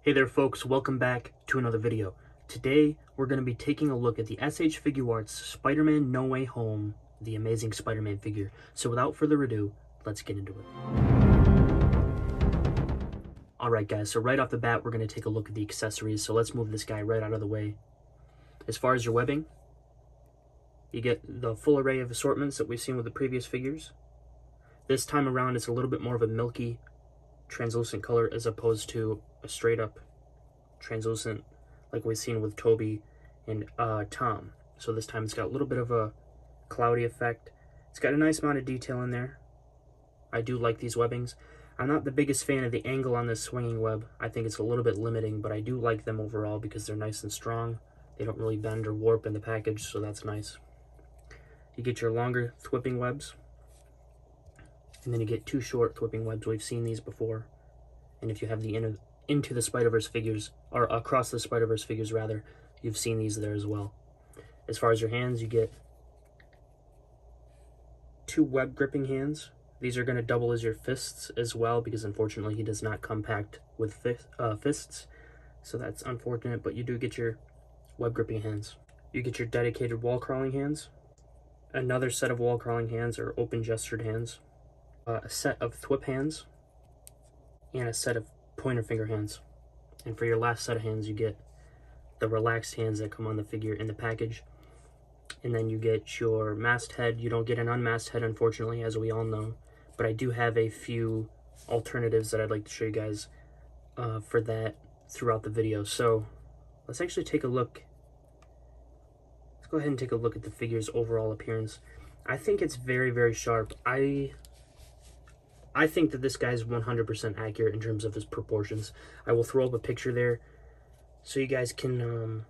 Hey there folks, welcome back to another video. Today we're going to be taking a look at the SH Figuarts Spider-Man No Way Home, the Amazing Spider-Man figure. So without further ado, let's get into it. Alright guys, so right off the bat we're going to take a look at the accessories, so let's move this guy right out of the way. As far as your webbing, you get the full array of assortments that we've seen with the previous figures. This time around it's a little bit more of a milky, translucent color as opposed to a straight up translucent like we've seen with Toby and Tom. So this time it's got a little bit of a cloudy effect. It's got a nice amount of detail in there. I do like these webbings. I'm not the biggest fan of the angle on this swinging web. I think it's a little bit limiting, but I do like them overall because they're nice and strong. They don't really bend or warp in the package, so that's nice. You get your longer thwipping webs, and then you get two short thwipping webs. We've seen these before. And if you have the Into the Spider-Verse figures, or Across the Spider-Verse figures rather, you've seen these there as well. As far as your hands, you get two web gripping hands. These are going to double as your fists as well, because unfortunately he does not come packed with fists. So that's unfortunate, but you do get your web gripping hands. You get your dedicated wall crawling hands. Another set of wall crawling hands or open gestured hands. A set of thwip hands. And a set of pointer finger hands. And for your last set of hands, you get the relaxed hands that come on the figure in the package. And then you get your masked head. You don't get an unmasked head, unfortunately, as we all know. But I do have a few alternatives that I'd like to show you guys for that throughout the video. So let's actually take a look. Let's go ahead and take a look at the figure's overall appearance. I think it's very, very sharp. I think that this guy's 100% accurate in terms of his proportions. I will throw up a picture there so you guys can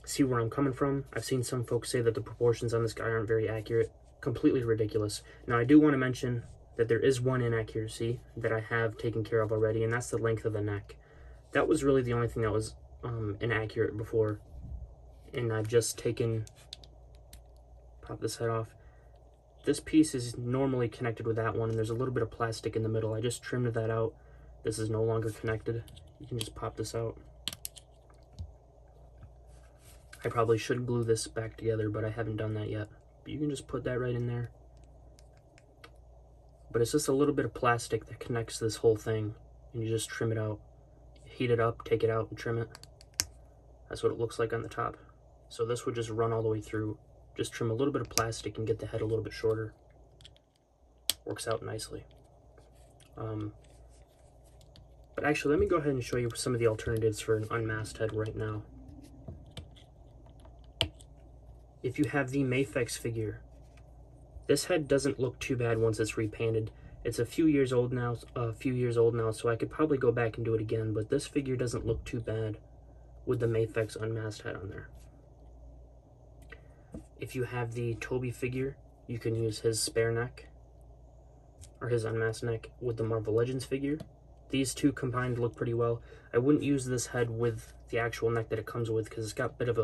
see where I'm coming from. I've seen some folks say that the proportions on this guy aren't very accurate. Completely ridiculous. Now, I do want to mention that there is one inaccuracy that I have taken care of already, and that's the length of the neck. That was really the only thing that was inaccurate before, and I've just pop this head off. This piece is normally connected with that one, and there's a little bit of plastic in the middle. I just trimmed that out. This is no longer connected. You can just pop this out. I probably should glue this back together, but I haven't done that yet. But you can just put that right in there. But it's just a little bit of plastic that connects this whole thing, and you just trim it out. Heat it up, take it out, and trim it. That's what it looks like on the top. So this would just run all the way through. Just trim a little bit of plastic and get the head a little bit shorter. Works out nicely. But actually, let me go ahead and show you some of the alternatives for an unmasked head right now. If you have the Mafex figure, this head doesn't look too bad once it's repainted. It's a few years old now, so I could probably go back and do it again, but this figure doesn't look too bad with the Mafex unmasked head on there. If you have the Toby figure, you can use his spare neck, or his unmasked neck, with the Marvel Legends figure. These two combined look pretty well. I wouldn't use this head with the actual neck that it comes with, because it's got a bit of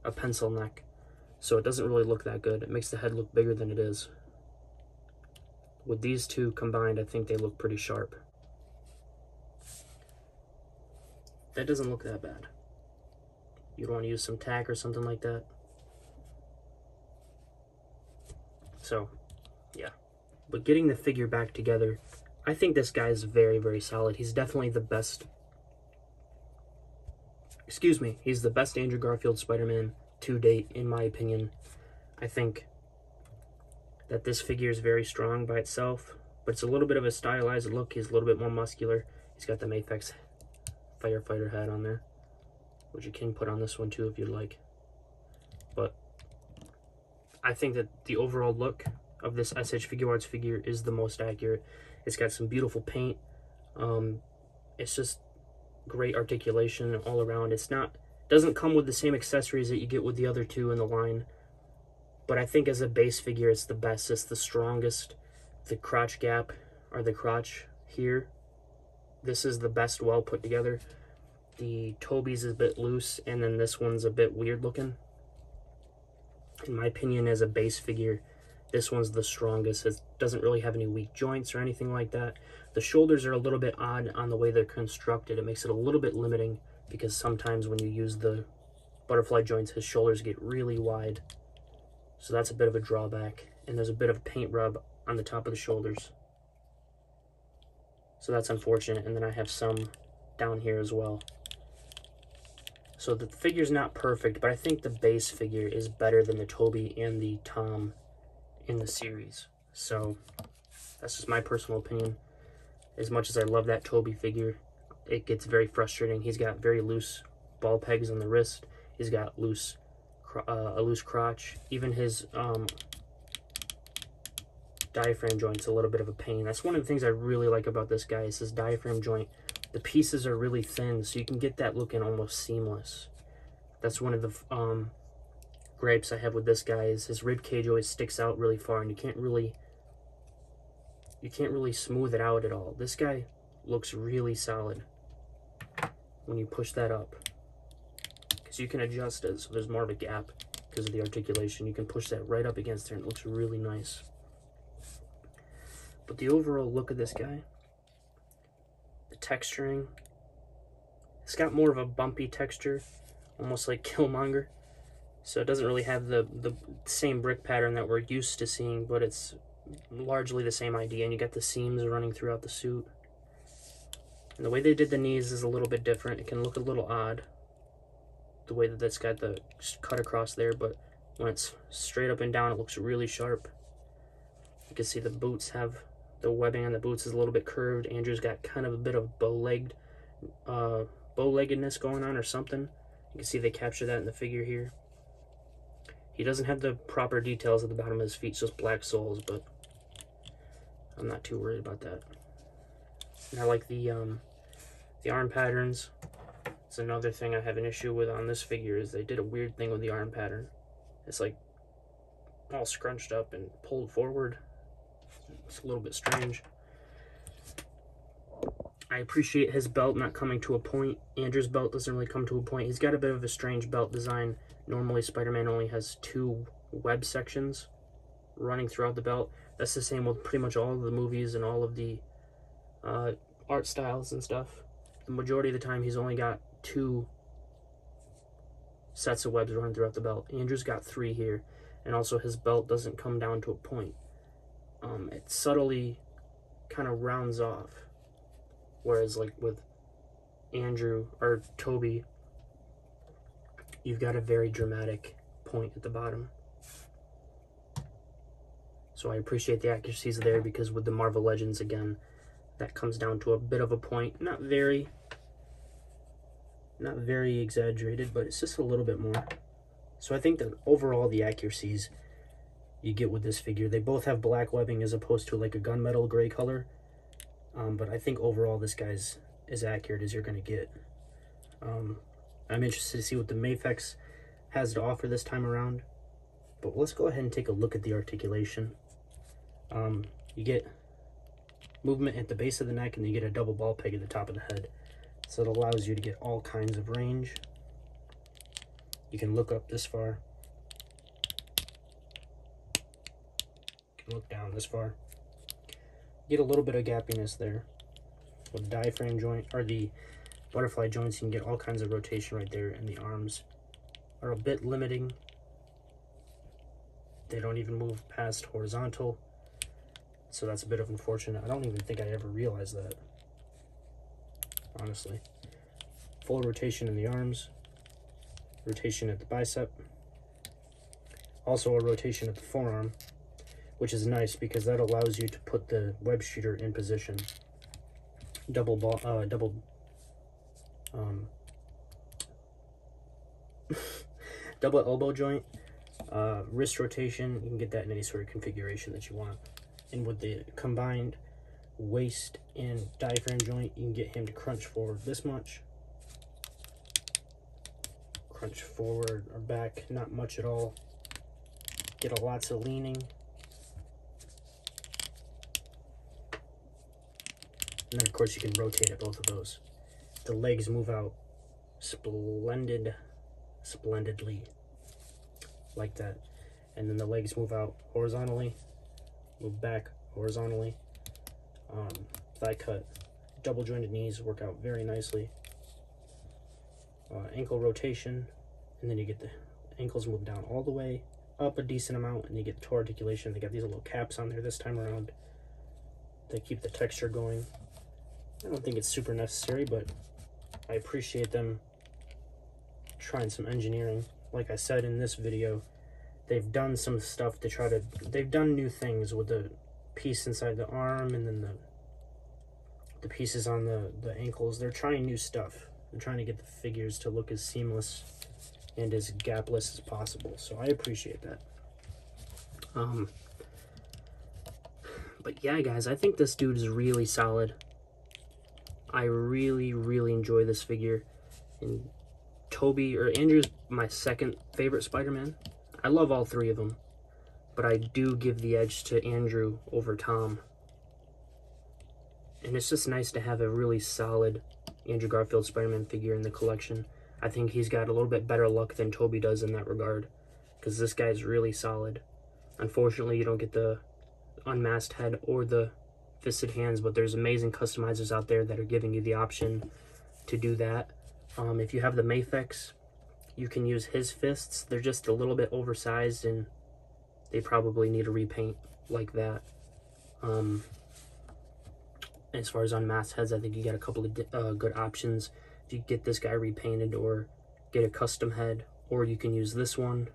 a pencil neck, so it doesn't really look that good. It makes the head look bigger than it is. With these two combined, I think they look pretty sharp. That doesn't look that bad. You'd want to use some tack or something like that. So, yeah. But getting the figure back together, I think this guy is very, very solid. He's definitely the best... he's the best Andrew Garfield Spider-Man to date, in my opinion. I think that this figure is very strong by itself, but it's a little bit of a stylized look. He's a little bit more muscular. He's got the Mafex firefighter hat on there, which you can put on this one too if you'd like. But I think that the overall look of this SH Figuarts figure is the most accurate. It's got some beautiful paint. It's just great articulation all around. Doesn't come with the same accessories that you get with the other two in the line, but I think as a base figure, it's the best. It's the strongest. The crotch gap, or the crotch here, this is the best well put together. The Toby's is a bit loose, and then this one's a bit weird looking. In my opinion, as a base figure, this one's the strongest. It doesn't really have any weak joints or anything like that. The shoulders are a little bit odd on the way they're constructed. It makes it a little bit limiting because sometimes when you use the butterfly joints, his shoulders get really wide. So that's a bit of a drawback. And there's a bit of a paint rub on the top of the shoulders. So that's unfortunate. And then I have some down here as well. So the figure's not perfect, but I think the base figure is better than the Toby and the Tom in the series. So that's just my personal opinion. As much as I love that Toby figure, it gets very frustrating. He's got very loose ball pegs on the wrist. He's got a loose crotch. Even his diaphragm joint's a little bit of a pain. That's one of the things I really like about this guy is his diaphragm joint. The pieces are really thin, so you can get that looking almost seamless. That's one of the gripes I have with this guy is his rib cage always sticks out really far, and you can't really smooth it out at all. This guy looks really solid when you push that up, because you can adjust it so there's more of a gap because of the articulation. You can push that right up against there and it looks really nice. But the overall look of this guy, the texturing, it's got more of a bumpy texture, almost like Killmonger. So it doesn't really have the same brick pattern that we're used to seeing, but it's largely the same idea. And you got the seams running throughout the suit. And the way they did the knees is a little bit different. It can look a little odd, the way that that's got the cut across there, but when it's straight up and down, it looks really sharp. You can see the boots have, the webbing on the boots is a little bit curved. Andrew's got kind of a bit of bow-leggedness going on or something. You can see they capture that in the figure here. He doesn't have the proper details at the bottom of his feet, just black soles, but I'm not too worried about that. And I like the arm patterns. It's another thing I have an issue with on this figure is they did a weird thing with the arm pattern. It's like all scrunched up and pulled forward. It's a little bit strange. I appreciate his belt not coming to a point. Andrew's belt doesn't really come to a point. He's got a bit of a strange belt design. Normally, Spider-Man only has 2 web sections running throughout the belt. That's the same with pretty much all of the movies and all of the art styles and stuff. The majority of the time, he's only got 2 sets of webs running throughout the belt. Andrew's got 3 here, and also his belt doesn't come down to a point. It subtly kind of rounds off, whereas like with Andrew or Toby, you've got a very dramatic point at the bottom. So I appreciate the accuracies there, because with the Marvel Legends, again, that comes down to a bit of a point. Not very exaggerated, but it's just a little bit more. So I think that overall the accuracies you get with this figure, they both have black webbing as opposed to like a gunmetal gray color. But I think overall this guy's as accurate as you're going to get. I'm interested to see what the Mafex has to offer this time around. But let's go ahead and take a look at the articulation. You get movement at the base of the neck, and you get a double ball peg at the top of the head. So it allows you to get all kinds of range. You can look up this far. You can look down this far. Get a little bit of gappiness there. With the diaphragm joint, or the butterfly joints, you can get all kinds of rotation right there, and the arms are a bit limiting. They don't even move past horizontal, so that's a bit of unfortunate. I don't even think I ever realized that, honestly. Full rotation in the arms, rotation at the bicep, also a rotation at the forearm, which is nice because that allows you to put the web shooter in position. Double elbow joint, wrist rotation. You can get that in any sort of configuration that you want. And with the combined waist and diaphragm joint, you can get him to crunch forward this much, crunch forward or back not much at all, get a lots of leaning, and then of course you can rotate at both of those. The legs move out splendidly like that, and then the legs move out horizontally, move back horizontally. thigh cut. Double jointed knees work out very nicely. Ankle rotation, and then you get the ankles move down all the way up a decent amount, and you get toe articulation. They got these little caps on there this time around. They keep the texture going. I don't think it's super necessary, but I appreciate them trying some engineering. Like I said in this video, they've done some stuff to try to, they've done new things with the piece inside the arm and then the pieces on the ankles. They're trying new stuff. They're trying to get the figures to look as seamless and as gapless as possible. So I appreciate that. But yeah, guys, I think this dude is really solid. I really, really enjoy this figure. And Andrew's my second favorite Spider-Man. I love all three of them, but I do give the edge to Andrew over Tom. And it's just nice to have a really solid Andrew Garfield Spider-Man figure in the collection. I think he's got a little bit better luck than Tobey does in that regard, because this guy's really solid. Unfortunately, you don't get the unmasked head or the fisted hands, but there's amazing customizers out there that are giving you the option to do that. If you have the Mafex, you can use his fists. They're just a little bit oversized, and they probably need a repaint like that. As far as unmasked heads, I think you got a couple of good options. If you get this guy repainted or get a custom head, or you can use this one.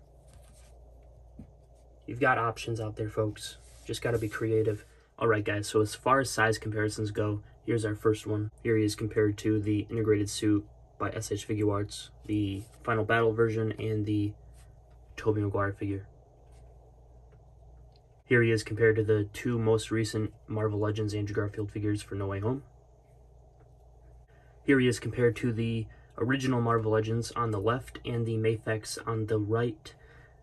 You've got options out there, folks. Just got to be creative. Alright guys, so as far as size comparisons go, here's our first one. Here he is compared to the integrated suit by SH Figuarts, the Final Battle version, and the Tobey Maguire figure. Here he is compared to the two most recent Marvel Legends Andrew Garfield figures for No Way Home. Here he is compared to the original Marvel Legends on the left and the Mafex on the right.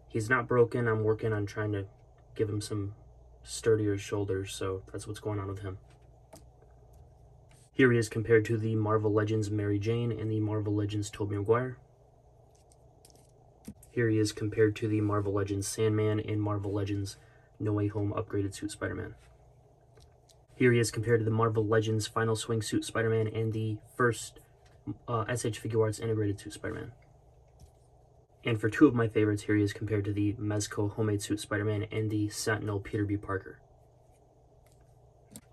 He's not broken. I'm working on trying to give him some sturdier shoulders, so that's what's going on with him. Here he is compared to the Marvel Legends Mary Jane and the Marvel Legends Tobey Maguire. Here he is compared to the Marvel Legends Sandman and Marvel Legends No Way Home Upgraded Suit Spider-Man. Here he is compared to the Marvel Legends Final Swing Suit Spider-Man and the first SH Figuarts Integrated Suit Spider-Man. And for two of my favorites, here he is compared to the Mezco Homemade Suit Spider-Man and the Sentinel Peter B. Parker.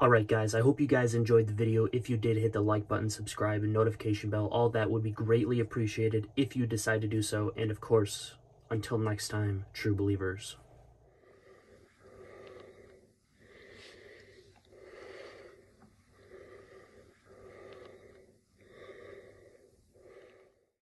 Alright guys, I hope you guys enjoyed the video. If you did, hit the like button, subscribe, and notification bell. All that would be greatly appreciated if you decide to do so. And of course, until next time, true believers.